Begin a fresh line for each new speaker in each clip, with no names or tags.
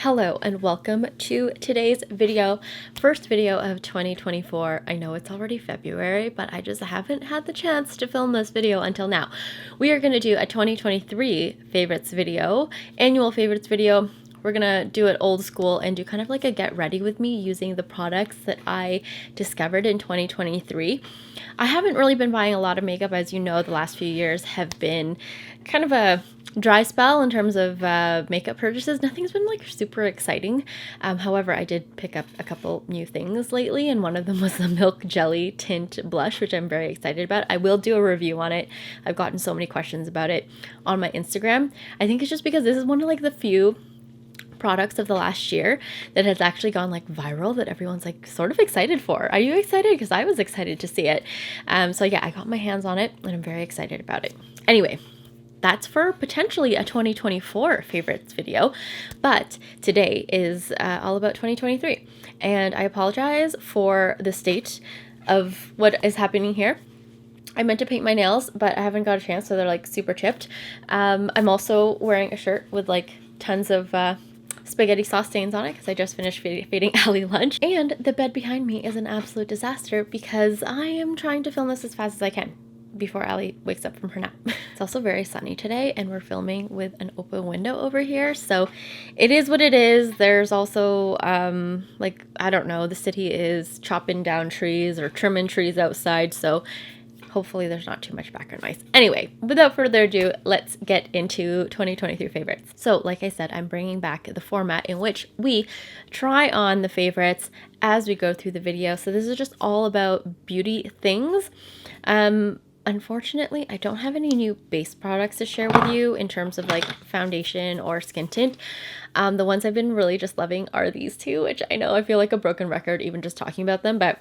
Hello and welcome to today's video, first video of 2024. I know it's already February, but I just haven't had the chance to film this video until now. We are going to do a 2023 favorites video, annual favorites video. We're gonna do it old school and do kind of like a get ready with me using the products that I discovered in 2023. I haven't really been buying a lot of makeup. As you know, the last few years have been kind of a dry spell in terms of makeup purchases. Nothing's been like super exciting. However, I did pick up a couple new things lately, and one of them was the Milk Jelly Tint blush, which I'm very excited about. I will do a review on it. I've gotten so many questions about it on my Instagram. I think it's just because this is one of like the few products of the last year that has actually gone like viral, that everyone's like sort of excited for. Are you excited? Because I was excited to see it. So yeah, I got my hands on it and I'm very excited about it. Anyway, that's for potentially a 2024 favorites video, but today is all about 2023. And I apologize for the state of what is happening here. I meant to paint my nails, but I haven't got a chance, so they're like super chipped. I'm also wearing a shirt with like tons of spaghetti sauce stains on it because I just finished feeding Allie lunch. And the bed behind me is an absolute disaster because I am trying to film this as fast as I can before Allie wakes up from her nap. It's also very sunny today and we're filming with an open window over here, so it is what it is. There's also like, I don't know, the city is chopping down trees or trimming trees outside, so hopefully there's not too much background noise. Anyway, without further ado, let's get into 2023 favorites. So like I said, I'm bringing back the format in which we try on the favorites as we go through the video. So this is just all about beauty things. Unfortunately, I don't have any new base products to share with you in terms of like foundation or skin tint. The ones I've been really just loving are these two, which I know I feel like a broken record even just talking about them, but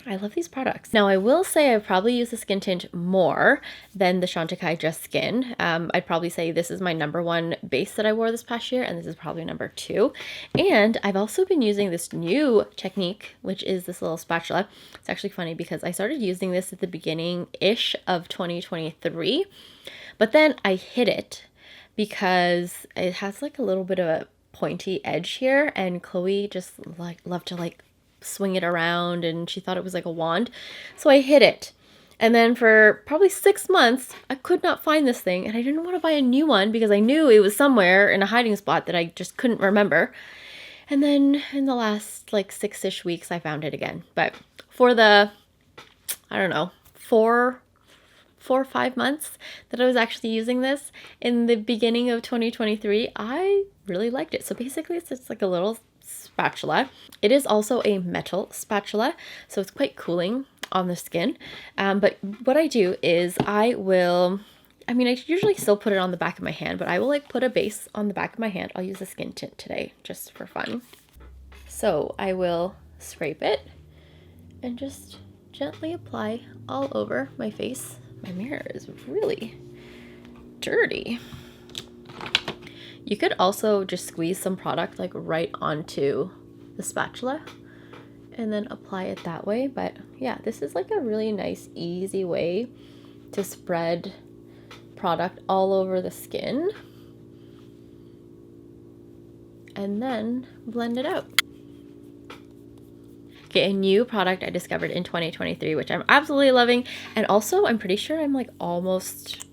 I love these products. Now, I will say I've probably used the skin tint more than the Chantecaille Just Skin. I'd probably say this is my #1 base that I wore this past year, and this is probably #2. And I've also been using this new technique, which is this little spatula. It's actually funny because I started using this at the beginning-ish of 2023, but then I hid it because it has like a little bit of a pointy edge here, and Chloe just like loved to like swing it around and she thought it was like a wand, so I hid it. And then for probably 6 months I could not find this thing, and I didn't want to buy a new one because I knew it was somewhere in a hiding spot that I just couldn't remember. And then in the last like 6-ish weeks I found it again. But for the, I don't know, 4 or 5 months that I was actually using this in the beginning of 2023, I really liked it. So basically it's just like a little spatula. It is also a metal spatula, so it's quite cooling on the skin. But what I do is I usually still put it on the back of my hand, but I will like put a base on the back of my hand. I'll use a skin tint today just for fun. So I will scrape it and just gently apply all over my face. My mirror is really dirty. You could also just squeeze some product like right onto the spatula and then apply it that way. But yeah, this is like a really nice, easy way to spread product all over the skin and then blend it out. Okay, a new product I discovered in 2023, which I'm absolutely loving. And also I'm pretty sure I'm like almost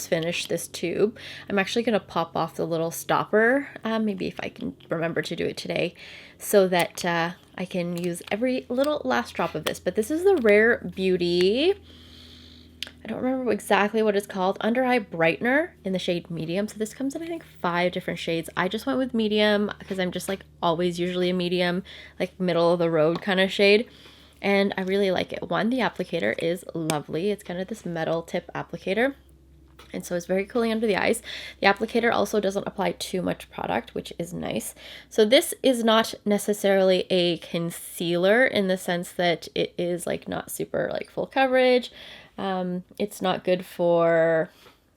finished this tube. I'm actually going to pop off the little stopper, maybe if I can remember to do it today, so that I can use every little last drop of this. But this is the Rare Beauty, I don't remember exactly what it's called, Under Eye Brightener in the shade medium. So this comes in I think 5 different shades. I just went with medium because I'm just like always usually a medium, like middle of the road kind of shade. And I really like it. One, the applicator is lovely. It's kind of this metal tip applicator, and so it's very cooling under the eyes. The applicator also doesn't apply too much product, which is nice. So this is not necessarily a concealer in the sense that it is like not super like full coverage. It's not good for,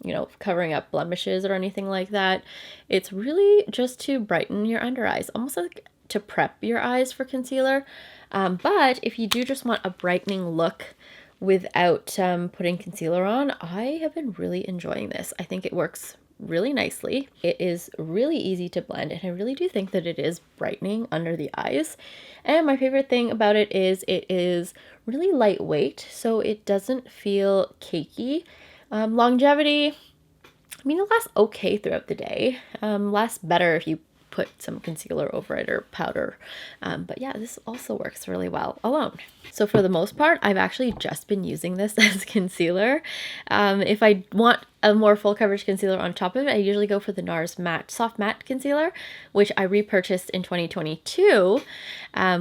you know, covering up blemishes or anything like that. It's really just to brighten your under eyes, almost like to prep your eyes for concealer. But if you do just want a brightening look without putting concealer on, I have been really enjoying this. I think it works really nicely. It is really easy to blend, and I really do think that it is brightening under the eyes. And my favorite thing about it is really lightweight, so it doesn't feel cakey. Longevity, I mean, it lasts okay throughout the day. Lasts better if you put some concealer over it or powder. But yeah, this also works really well alone. So for the most part, I've actually just been using this as concealer. If I want a more full coverage concealer on top of it, I usually go for the NARS matte, soft matte concealer, which I repurchased in 2022,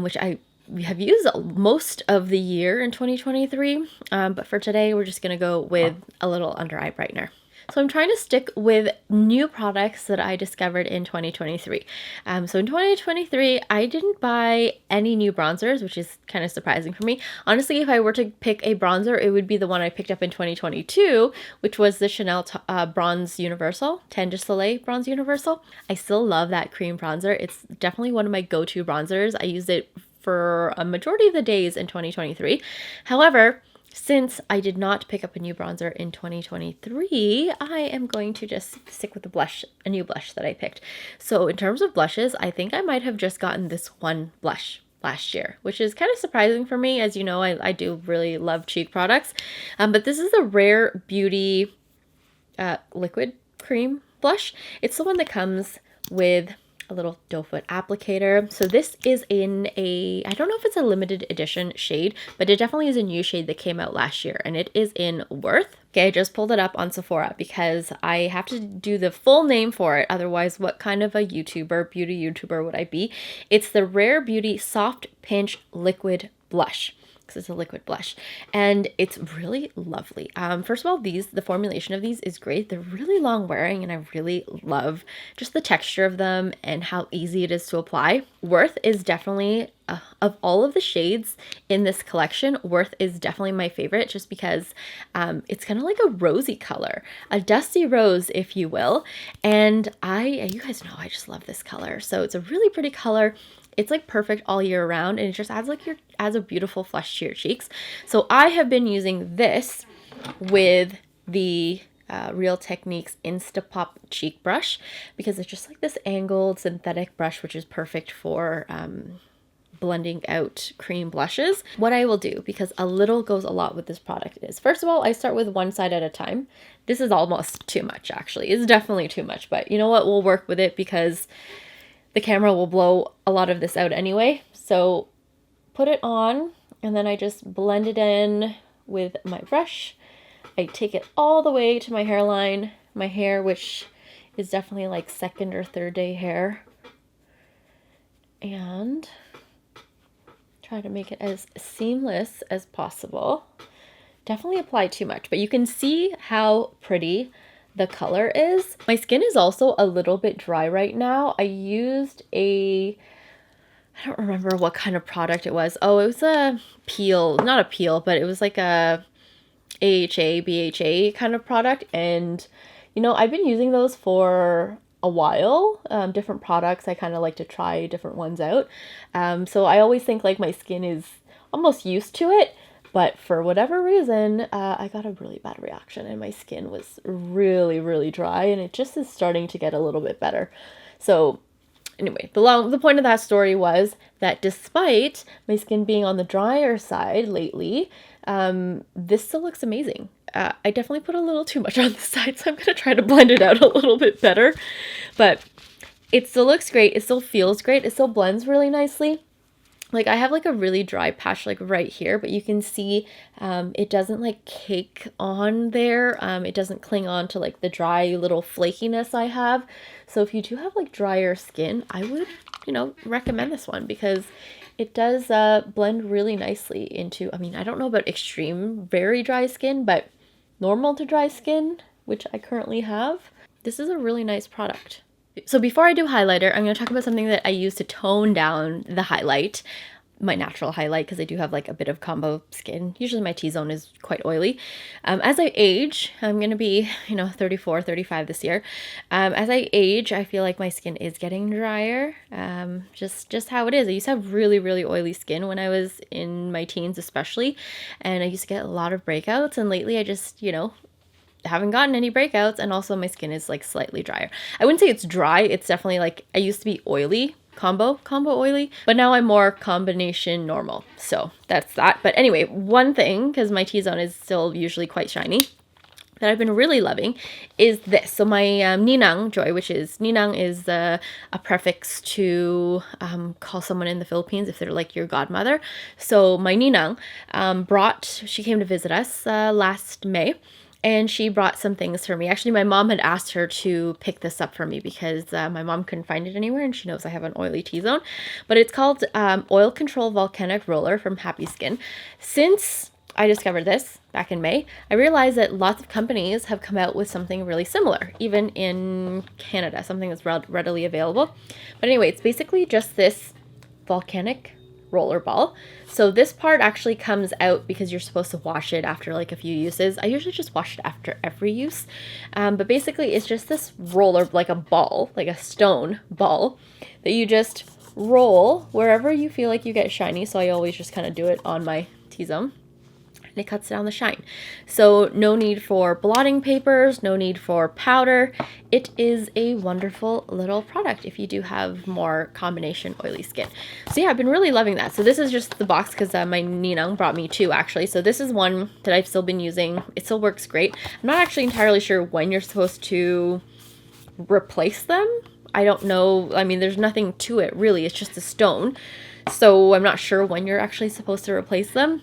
which I have used most of the year in 2023. But for today, we're just gonna go with a little under eye brightener. So I'm trying to stick with new products that I discovered in 2023. So in 2023, I didn't buy any new bronzers, which is kind of surprising for me. Honestly, if I were to pick a bronzer, it would be the one I picked up in 2022, which was the Chanel Bronze Universal, Teint de Soleil Bronze Universal. I still love that cream bronzer. It's definitely one of my go-to bronzers. I used it for a majority of the days in 2023. However, since I did not pick up a new bronzer in 2023, I am going to just stick with a new blush that I picked. So in terms of blushes, I think I might have just gotten this one blush last year, which is kind of surprising for me. As you know, I do really love cheek products. But this is the Rare Beauty liquid cream blush. It's the one that comes with a little doe foot applicator. So this is in a, I don't know if it's a limited edition shade, but it definitely is a new shade that came out last year, and it is in Worth. Okay, I just pulled it up on Sephora because I have to do the full name for it. Otherwise, what kind of a beauty YouTuber would I be? It's the Rare Beauty Soft Pinch Liquid Blush. It's a liquid blush, and it's really lovely. First of all, the formulation of these is great. They're really long wearing, and I really love just the texture of them and how easy it is to apply. Worth is definitely, of all of the shades in this collection, Worth is definitely my favorite, just because it's kind of like a rosy color, a dusty rose, if you will. And you guys know I just love this color. So it's a really pretty color. It's like perfect all year round, and it just adds a beautiful flush to your cheeks. So I have been using this with the Real Techniques Instapop cheek brush, because it's just like this angled synthetic brush, which is perfect for blending out cream blushes. What I will do, because a little goes a lot with this product, is first of all, I start with one side at a time. This is almost too much, actually. It's definitely too much, but you know what? We'll work with it because the camera will blow a lot of this out anyway. So put it on, and then I just blend it in with my brush. I take it all the way to my hairline, my hair, which is definitely like second or third day hair, and try to make it as seamless as possible. Definitely apply too much, but you can see how pretty the color is. My skin is also a little bit dry right now. I used I don't remember what kind of product it was. Oh, it was a peel, not a peel, but it was like a AHA, BHA kind of product. And, you know, I've been using those for a while. Different products, I kind of like to try different ones out. So I always think like my skin is almost used to it. But for whatever reason, I got a really bad reaction, and my skin was really, really dry, and it just is starting to get a little bit better. So anyway, the point of that story was that despite my skin being on the drier side lately, this still looks amazing. I definitely put a little too much on the side, so I'm going to try to blend it out a little bit better. But it still looks great. It still feels great. It still blends really nicely. Like I have like a really dry patch like right here, but you can see it doesn't like cake on there. It doesn't cling on to like the dry little flakiness I have. So if you do have like drier skin, I would, you know, recommend this one because it does blend really nicely into, I mean, I don't know about extreme, very dry skin, but normal to dry skin, which I currently have, this is a really nice product. So before I do highlighter, I'm going to talk about something that I use to tone down the highlight, my natural highlight, because I do have like a bit of combo skin. Usually my T-zone is quite oily. As I age, I'm going to be, 34, 35 this year. As I age, I feel like my skin is getting drier. Just how it is. I used to have really, really oily skin when I was in my teens especially, and I used to get a lot of breakouts, and lately I just, haven't gotten any breakouts, and also my skin is like slightly drier. I wouldn't say it's dry, it's definitely like, I used to be oily, combo oily, but now I'm more combination normal. So that's that. But anyway, one thing, because my T-zone is still usually quite shiny, that I've been really loving is this. So my ninang joy, which is, ninang is a prefix to call someone in the Philippines if they're like your godmother. So my ninang she came to visit us last May, and she brought some things for me. Actually, my mom had asked her to pick this up for me because my mom couldn't find it anywhere, and she knows I have an oily T-zone. But it's called Oil Control Volcanic Roller from Happy Skin. Since I discovered this back in May, I realized that lots of companies have come out with something really similar, even in Canada, something that's readily available. But anyway, it's basically just this volcanic roller ball. So this part actually comes out because you're supposed to wash it after like a few uses. I usually just wash it after every use. But basically it's just this roller, like a ball, like a stone ball that you just roll wherever you feel like you get shiny. So I always just kind of do it on my T-zone. And it cuts down the shine. So no need for blotting papers, no need for powder. It is a wonderful little product if you do have more combination oily skin. So yeah, I've been really loving that. So this is just the box because my ninang brought me two actually. So this is one that I've still been using. It still works great. I'm not actually entirely sure when you're supposed to replace them. I don't know. I mean, there's nothing to it really. It's just a stone. So I'm not sure when you're actually supposed to replace them.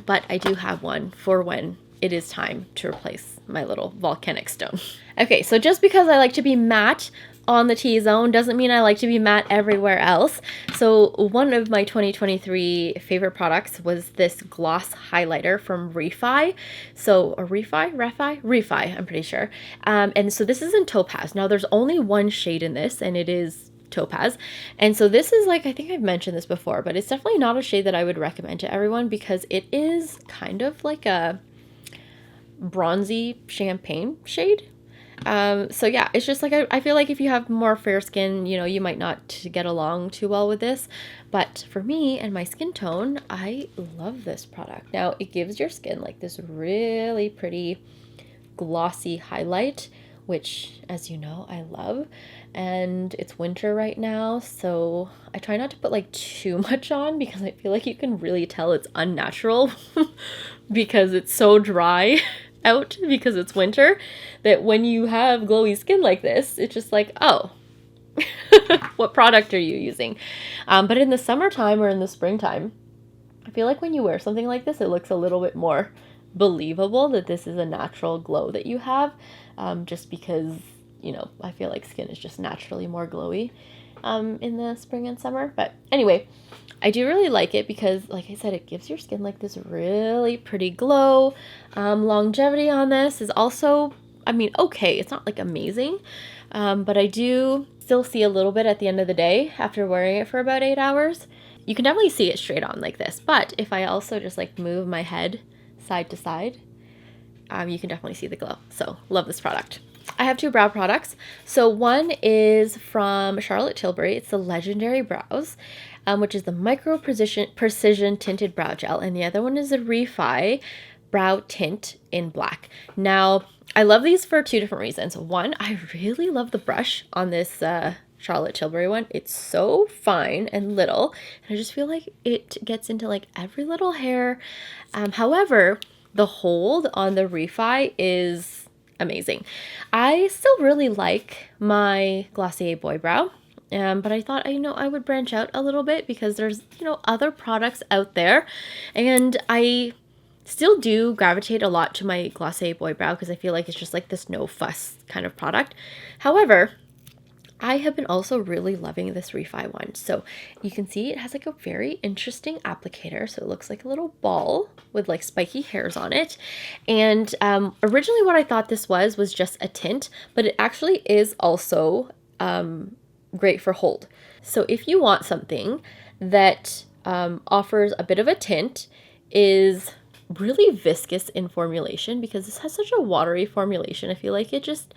But I do have one for when it is time to replace my little volcanic stone. Okay, so just because I like to be matte on the T-zone doesn't mean I like to be matte everywhere else. So one of my 2023 favorite products was this gloss highlighter from REFY. So REFY, I'm pretty sure. And so this is in Topaz. Now there's only one shade in this, and it is Topaz. And so this is like, I think I've mentioned this before, but it's definitely not a shade that I would recommend to everyone because it is kind of like a bronzy champagne shade. So yeah, it's just like, I feel like if you have more fair skin, you know, you might not get along too well with this. But for me and my skin tone, I love this product. Now it gives your skin like this really pretty glossy highlight, which, as you know, I love. And it's winter right now, so I try not to put like too much on because I feel like you can really tell it's unnatural because it's so dry out because it's winter, that when you have glowy skin like this, it's just like, oh, what product are you using? But in the summertime or in the springtime, I feel like when you wear something like this, it looks a little bit more believable that this is a natural glow that you have, just because, you know, I feel like skin is just naturally more glowy in the spring and summer. But anyway, I do really like it because, like I said, it gives your skin like this really pretty glow. Longevity on this is also, I mean, okay, it's not like amazing, but I do still see a little bit at the end of the day after wearing it for about 8 hours. You can definitely see it straight on like this, but if I also just like move my head side to side, you can definitely see the glow. So love this product. I have two brow products. So one is from Charlotte Tilbury. It's the Legendary Brows, which is the Micro Precision Tinted Brow Gel. And the other one is the REFY Brow Tint in Black. Now, I love these for two different reasons. One, I really love the brush on this Charlotte Tilbury one. It's so fine and little, and I just feel like it gets into like every little hair. However, the hold on the REFY is amazing. I still really like my Glossier Boy Brow, but I thought, I would branch out a little bit because there's, other products out there, and I still do gravitate a lot to my Glossier Boy Brow because I feel like it's just like this no fuss kind of product. However, I have been also really loving this REFY one. So you can see it has like a very interesting applicator. So it looks like a little ball with like spiky hairs on it. And originally what I thought this was just a tint, but it actually is also great for hold. So if you want something that offers a bit of a tint, is really viscous in formulation, because this has such a watery formulation, I feel like it just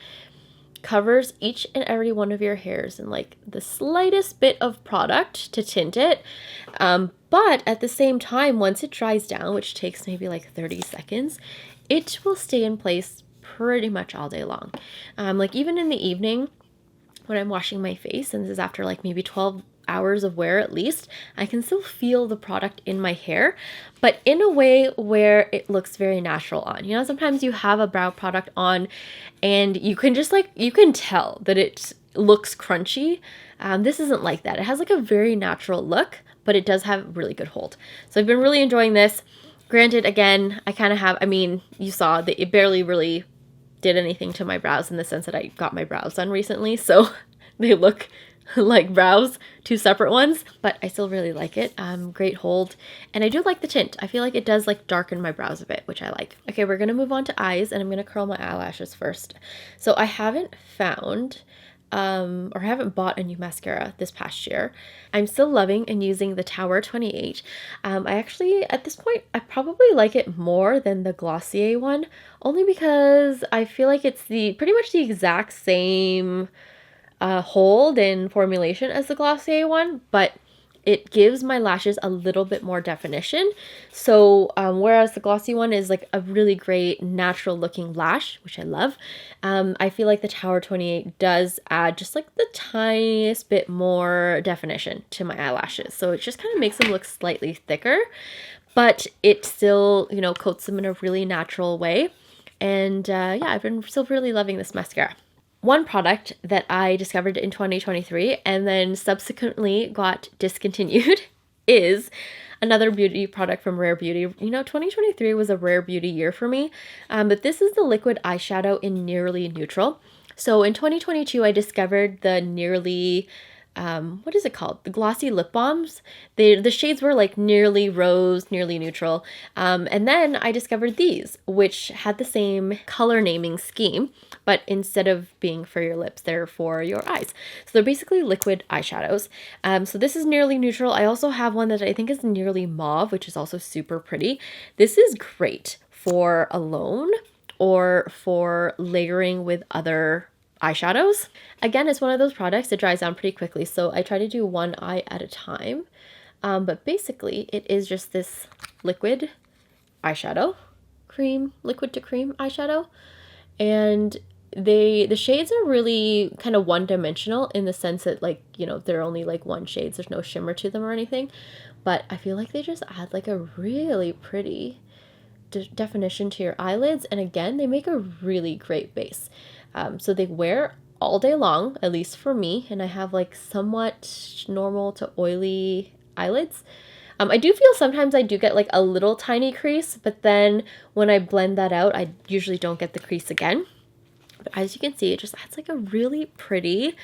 covers each and every one of your hairs in like the slightest bit of product to tint it, but at the same time, once it dries down, which takes maybe like 30 seconds, it will stay in place pretty much all day long. Like even in the evening when I'm washing my face, and this is after like maybe 12 hours of wear at least, I can still feel the product in my hair, but in a way where it looks very natural on. You know, sometimes you have a brow product on and you can just like, you can tell that it looks crunchy. This isn't like that. It has like a very natural look, but it does have really good hold. So I've been really enjoying this. Granted, again, I kind of have, I mean, you saw that it barely really did anything to my brows in the sense that I got my brows done recently, so they look like brows, two separate ones, but I still really like it. Great hold, and I do like the tint. I feel like it does like darken my brows a bit, which I like. Okay, we're gonna move on to eyes, and I'm gonna curl my eyelashes first. So I haven't found or haven't bought a new mascara this past year. I'm still loving and using the Tower 28. I actually, at this point, I probably like it more than the Glossier one, only because I feel like it's pretty much the exact same hold and formulation as the Glossier one, but it gives my lashes a little bit more definition. So whereas the glossy one is like a really great natural looking lash, which I love, I feel like the Tower 28 does add just like the tiniest bit more definition to my eyelashes. So it just kind of makes them look slightly thicker, but it still, you know, coats them in a really natural way. And yeah, I've been still really loving this mascara. One product that I discovered in 2023 and then subsequently got discontinued is another beauty product from Rare Beauty. You know, 2023 was a Rare Beauty year for me, but this is the liquid eyeshadow in Nearly Neutral. So in 2022, I discovered the Nearly, what is it called? The glossy lip balms. The shades were like Nearly Rose, Nearly Neutral. And then I discovered these, which had the same color naming scheme, but instead of being for your lips, they're for your eyes. So they're basically liquid eyeshadows. So this is Nearly Neutral. I also have one that I think is Nearly Mauve, which is also super pretty. This is great for alone or for layering with other eyeshadows. Again, it's one of those products that dries down pretty quickly, so I try to do one eye at a time. But basically, it is just this liquid eyeshadow, liquid to cream eyeshadow, and the shades are really kind of one-dimensional in the sense that, like, you know, they're only like one shades. There's no shimmer to them or anything, but I feel like they just add like a really pretty definition to your eyelids, and again, they make a really great base. So they wear all day long, at least for me, and I have like somewhat normal to oily eyelids. I do feel sometimes I do get like a little tiny crease, but then when I blend that out, I usually don't get the crease again. But as you can see, it just adds like a really pretty,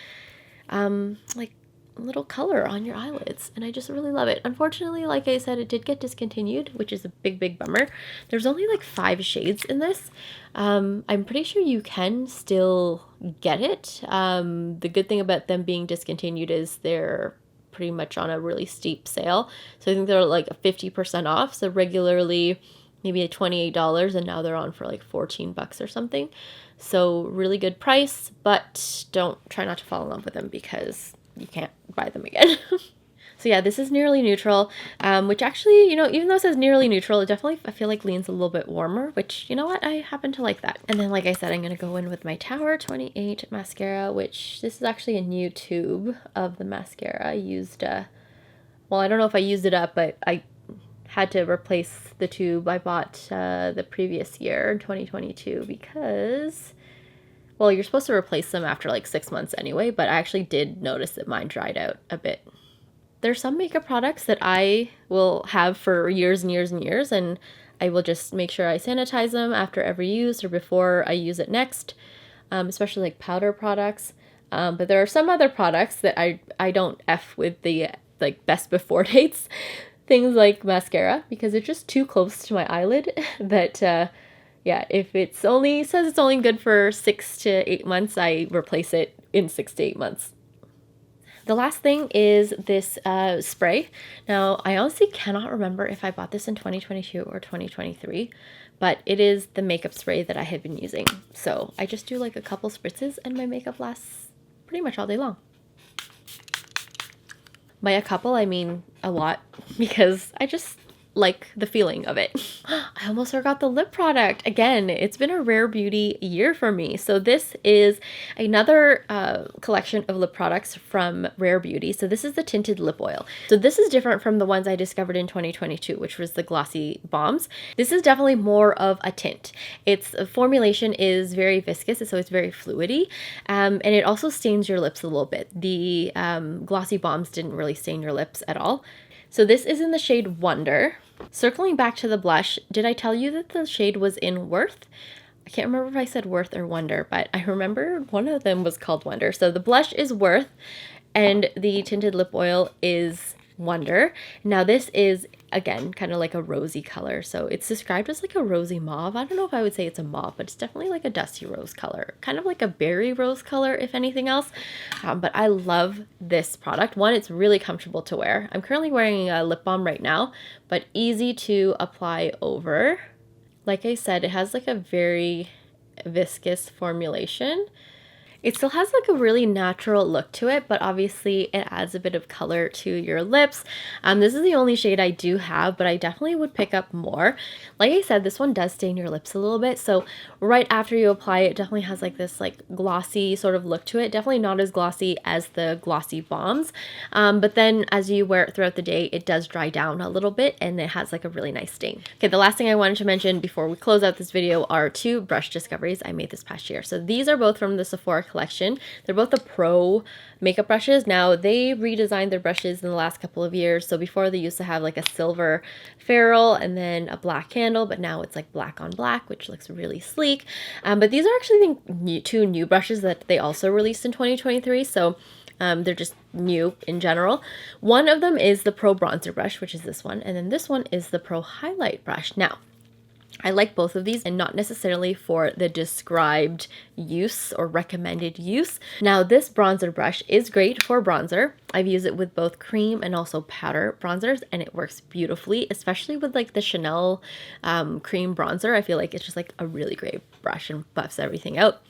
like little color on your eyelids, and I just really love it. Unfortunately, like I said, it did get discontinued, which is a big bummer. There's only like 5 shades in this. I'm pretty sure you can still get it. The good thing about them being discontinued is they're pretty much on a really steep sale. So I think they're like 50% off. So regularly maybe at $28, and now they're on for like 14 bucks or something. So really good price, but try not to fall in love with them because you can't buy them again. So yeah, this is Nearly Neutral, which actually, you know, even though it says Nearly Neutral, it definitely, I feel like, leans a little bit warmer, which, you know what, I happen to like that. And then, like I said, I'm going to go in with my Tower 28 mascara, which this is actually a new tube of the mascara. I used, well, I don't know if I used it up, but I had to replace the tube I bought the previous year in 2022 because, well, you're supposed to replace them after like 6 months anyway, but I actually did notice that mine dried out a bit. There's some makeup products that I will have for years and years and years, and I will just make sure I sanitize them after every use or before I use it next, especially like powder products. But there are some other products that I don't F with the like best before dates, things like mascara, because it's just too close to my eyelid that yeah, if it's only says it's only good for 6 to 8 months, I replace it in 6 to 8 months. The last thing is this spray. Now, I honestly cannot remember if I bought this in 2022 or 2023, but it is the makeup spray that I had been using. So I just do like a couple spritzes and my makeup lasts pretty much all day long. By a couple, I mean a lot, because I just like the feeling of it. I almost forgot the lip product. Again, it's been a rare beauty year for me. So this is another collection of lip products from Rare Beauty. So this is the Tinted Lip Oil. So this is different from the ones I discovered in 2022, which was the Glossy Bombs. This is definitely more of a tint. Its formulation is very viscous, so it's very fluidy, and it also stains your lips a little bit. The Glossy Bombs didn't really stain your lips at all. So this is in the shade Wonder. Circling back to the blush, did I tell you that the shade was in Worth? I can't remember if I said Worth or Wonder, but I remember one of them was called Wonder. So the blush is Worth and the tinted lip oil is Wonder. Now this is, again, kind of like a rosy color. So it's described as like a rosy mauve. I don't know if I would say it's a mauve, but it's definitely like a dusty rose color. Kind of like a berry rose color, if anything else. But I love this product. One, it's really comfortable to wear. I'm currently wearing a lip balm right now, but easy to apply over. Like I said, it has like a very viscous formulation. It still has like a really natural look to it, but obviously it adds a bit of color to your lips. This is the only shade I do have, but I definitely would pick up more. Like I said, this one does stain your lips a little bit, so right after you apply it, definitely has like this like glossy sort of look to it. Definitely not as glossy as the Glossy Bombs, but then as you wear it throughout the day, it does dry down a little bit and it has like a really nice stain. Okay, the last thing I wanted to mention before we close out this video are two brush discoveries I made this past year. So these are both from the Sephora collection. They're both the Pro makeup brushes. Now they redesigned their brushes in the last couple of years. So before they used to have like a silver ferrule and then a black handle, but now it's like black on black, which looks really sleek. But these are actually, I think, two new brushes that they also released in 2023. So they're just new in general. One of them is the Pro Bronzer brush, which is this one. And then this one is the Pro Highlight brush. Now, I like both of these and not necessarily for the described use or recommended use. Now this bronzer brush is great for bronzer. I've used it with both cream and also powder bronzers and it works beautifully, especially with like the Chanel cream bronzer. I feel like it's just like a really great brush and buffs everything out.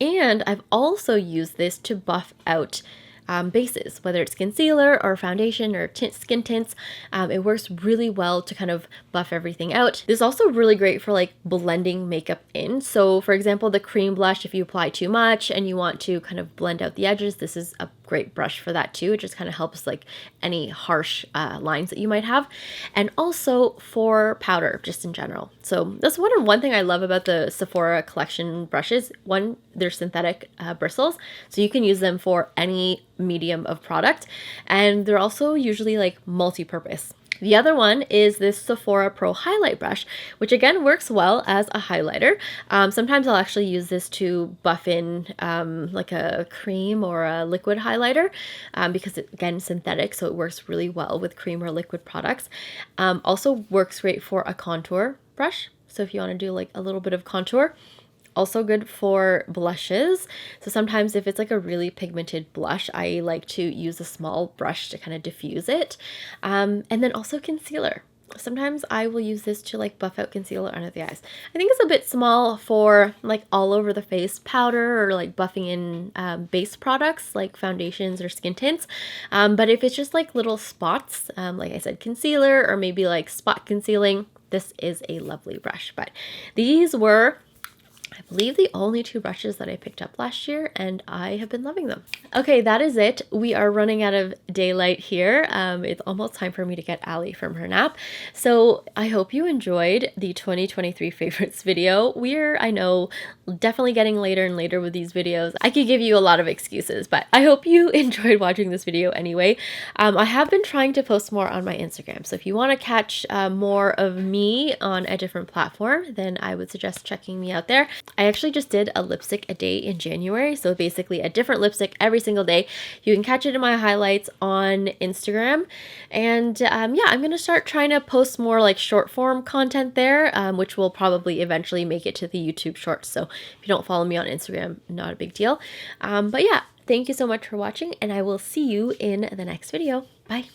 And I've also used this to buff out bases, whether it's concealer or foundation or skin tints. It works really well to kind of buff everything out. This is also really great for like blending makeup in. So for example, the cream blush, if you apply too much and you want to kind of blend out the edges, this is a great brush for that too. It just kind of helps like any harsh lines that you might have. And also for powder, just in general. So that's one thing I love about the Sephora collection brushes. One, they're synthetic bristles, so you can use them for any medium of product. And they're also usually like multi-purpose. The other one is this Sephora Pro Highlight brush, which again works well as a highlighter. Sometimes I'll actually use this to buff in like a cream or a liquid highlighter because it's, again, synthetic, so it works really well with cream or liquid products. Also works great for a contour brush. So if you want to do like a little bit of contour. Also good for blushes. So sometimes if it's like a really pigmented blush, I like to use a small brush to kind of diffuse it. And then also concealer. Sometimes I will use this to like buff out concealer under the eyes. I think it's a bit small for like all over the face powder or like buffing in base products like foundations or skin tints. But if it's just like little spots, like I said, concealer or maybe like spot concealing, this is a lovely brush. But these were, I believe, the only two brushes that I picked up last year, and I have been loving them. Okay, that is it. We are running out of daylight here. It's almost time for me to get Allie from her nap. So I hope you enjoyed the 2023 favorites video. We're, I know, definitely getting later and later with these videos. I could give you a lot of excuses, but I hope you enjoyed watching this video anyway. I have been trying to post more on my Instagram, so if you want to catch more of me on a different platform, then I would suggest checking me out there. I actually just did a lipstick a day in January, so basically a different lipstick every single day. You can catch it in my highlights on Instagram, and yeah, I'm gonna start trying to post more like short form content there, which will probably eventually make it to the YouTube shorts. So if you don't follow me on Instagram, not a big deal. But yeah, thank you so much for watching, and I will see you in the next video. Bye.